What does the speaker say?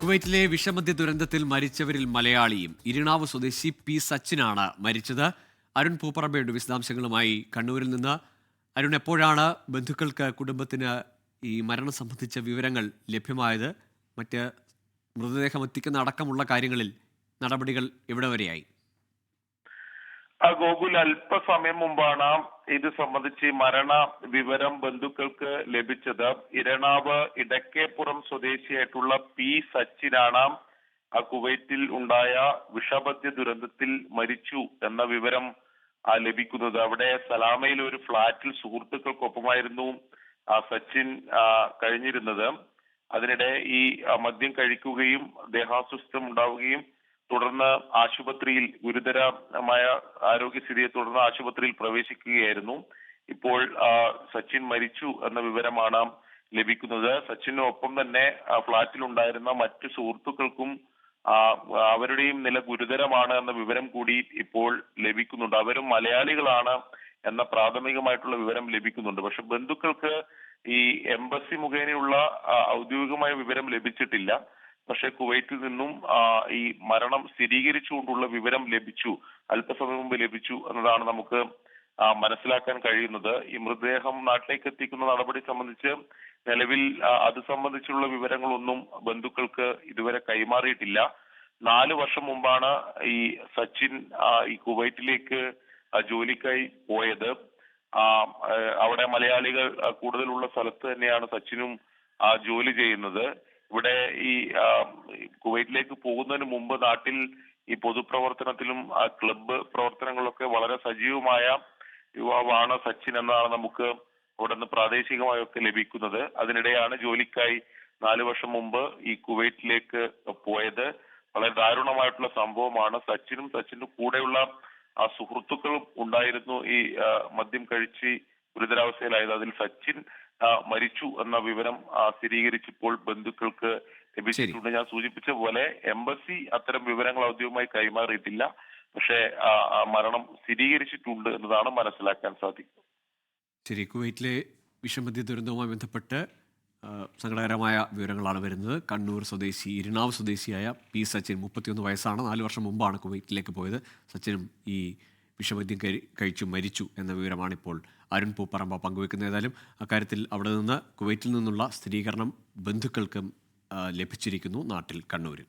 കുവൈറ്റിലെ വിഷമദ്യ ദുരന്തത്തിൽ മരിച്ചവരിൽ മലയാളിയും ഇരിണാവ് സ്വദേശി പി സച്ചിനാണ് മരിച്ചത്. അരുൺ പൂപ്പറമ്പയുണ്ട് വിശദാംശങ്ങളുമായി കണ്ണൂരിൽ നിന്ന്. അരുൺ, എപ്പോഴാണ് ബന്ധുക്കൾക്ക്, കുടുംബത്തിന് ഈ മരണം സംബന്ധിച്ച വിവരങ്ങൾ ലഭ്യമായത്? മറ്റ് മൃതദേഹം എത്തിക്കുന്ന അടക്കമുള്ള കാര്യങ്ങളിൽ നടപടികൾ എവിടെ വരെയായി? ഗോകുൽ, അല്പസമയം മുമ്പാണ് ഇത് സംബന്ധിച്ച് മരണ വിവരം ബന്ധുക്കൾക്ക് ലഭിച്ചത്. ഇരണാവ് ഇടക്കേപ്പുറം സ്വദേശിയായിട്ടുള്ള പി സച്ചിനാണ് കുവൈറ്റിൽ ഉണ്ടായ വിഷമദ്യ ദുരന്തത്തിൽ മരിച്ചു എന്ന വിവരം ലഭിക്കുന്നത്. അവിടെ സലാമയിൽ ഒരു ഫ്ളാറ്റിൽ സുഹൃത്തുക്കൾക്കൊപ്പമായിരുന്നു സച്ചിൻ കഴിഞ്ഞിരുന്നത്. അതിനിടെ ഈ മദ്യം കഴിക്കുകയും ദേഹാസ്വസ്ഥം ഉണ്ടാവുകയും തുടർന്ന് ആശുപത്രിയിൽ ഗുരുതരമായ ആരോഗ്യസ്ഥിതിയെ തുടർന്ന് ആശുപത്രിയിൽ പ്രവേശിക്കുകയായിരുന്നു. ഇപ്പോൾ സച്ചിൻ മരിച്ചു എന്ന വിവരമാണ് ലഭിക്കുന്നത്. സച്ചിനൊപ്പം തന്നെ ഫ്ളാറ്റിലുണ്ടായിരുന്ന മറ്റു സുഹൃത്തുക്കൾക്കും അവരുടെയും നില ഗുരുതരമാണ് എന്ന വിവരം കൂടി ഇപ്പോൾ ലഭിക്കുന്നുണ്ട്. അവരും മലയാളികളാണ് എന്ന പ്രാഥമികമായിട്ടുള്ള വിവരം ലഭിക്കുന്നുണ്ട്. പക്ഷെ ബന്ധുക്കൾക്ക് ഈ എംബസി മുഖേനയുള്ള ഔദ്യോഗികമായ വിവരം ലഭിച്ചിട്ടില്ല. പക്ഷെ കുവൈറ്റിൽ നിന്നും ഈ മരണം സ്ഥിരീകരിച്ചുകൊണ്ടുള്ള വിവരം ലഭിച്ചു, അല്പസമയം മുമ്പ് ലഭിച്ചു എന്നതാണ് നമുക്ക് മനസ്സിലാക്കാൻ കഴിയുന്നത്. ഈ മൃതദേഹം നാട്ടിലേക്ക് എത്തിക്കുന്ന നടപടി സംബന്ധിച്ച് നിലവിൽ അത് സംബന്ധിച്ചുള്ള വിവരങ്ങളൊന്നും ബന്ധുക്കൾക്ക് ഇതുവരെ കൈമാറിയിട്ടില്ല. 4 വർഷം മുമ്പാണ് ഈ സച്ചിൻ ഈ കുവൈറ്റിലേക്ക് ജോലിക്കായി പോയത്. അവിടെ മലയാളികൾ കൂടുതലുള്ള സ്ഥലത്ത് തന്നെയാണ് സച്ചിനും ജോലി ചെയ്യുന്നത്. ഇവിടെ ഈ കുവൈറ്റിലേക്ക് പോകുന്നതിന് മുമ്പ് നാട്ടിൽ ഈ പൊതുപ്രവർത്തനത്തിലും ക്ലബ്ബ് പ്രവർത്തനങ്ങളിലൊക്കെ വളരെ സജീവമായ യുവാവാണ് സച്ചിൻ എന്നാണ് നമുക്ക് അവിടെ നിന്ന് പ്രാദേശികമായൊക്കെ ലഭിക്കുന്നത്. അതിനിടെയാണ് ജോലിക്കായി 4 വർഷം മുമ്പ് ഈ കുവൈറ്റിലേക്ക് പോയത്. വളരെ ദാരുണമായിട്ടുള്ള സംഭവമാണ്. സച്ചിനും സച്ചിന്റെ കൂടെയുള്ള സുഹൃത്തുക്കളും ഉണ്ടായിരുന്നു ഈ മദ്യം കഴിച്ച് ഗുരുതരാവസ്ഥയിലായത്. അതിൽ സച്ചിൻ മരിച്ചു എന്ന വിവരം സ്ഥിരീകരിച്ചപ്പോൾ ബന്ധുക്കൾക്ക് ലഭിച്ചിട്ടുണ്ട്. ഞാൻ സൂചിപ്പിച്ച പോലെ എംബസി അത്തരം വിവരങ്ങൾ ഔദ്യോഗികമായി കൈമാറിയിട്ടില്ല. പക്ഷേ മരണം സ്ഥിരീകരിച്ചിട്ടുണ്ട് എന്നതാണ് മനസ്സിലാക്കാൻ സാധിക്കുന്നത്. ശരി, കുവൈറ്റിലെ വിഷമദ്യ ദുരന്തവുമായി ബന്ധപ്പെട്ട് സങ്കടകരമായ വിവരങ്ങളാണ് വരുന്നത്. കണ്ണൂർ സ്വദേശി, ഇരിണാവ് സ്വദേശിയായ പി സച്ചിൻ, 31 വയസ്സാണ്. 4 വർഷം മുമ്പാണ് കുവൈറ്റിലേക്ക് പോയത്. സച്ചിനും ഈ വിഷമദ്യം കഴിച്ചു മരിച്ചു എന്ന വിവരമാണ് ഇപ്പോൾ അരുൺ പൂപ്പറമ്പ പങ്കുവെക്കുന്നത്. ഏതായാലും അക്കാര്യത്തിൽ അവിടെ നിന്ന്, കുവൈറ്റിൽ നിന്നുള്ള സ്ഥിരീകരണം ബന്ധുക്കൾക്കും ലഭിച്ചിരിക്കുന്നു നാട്ടിൽ കണ്ണൂരിൽ.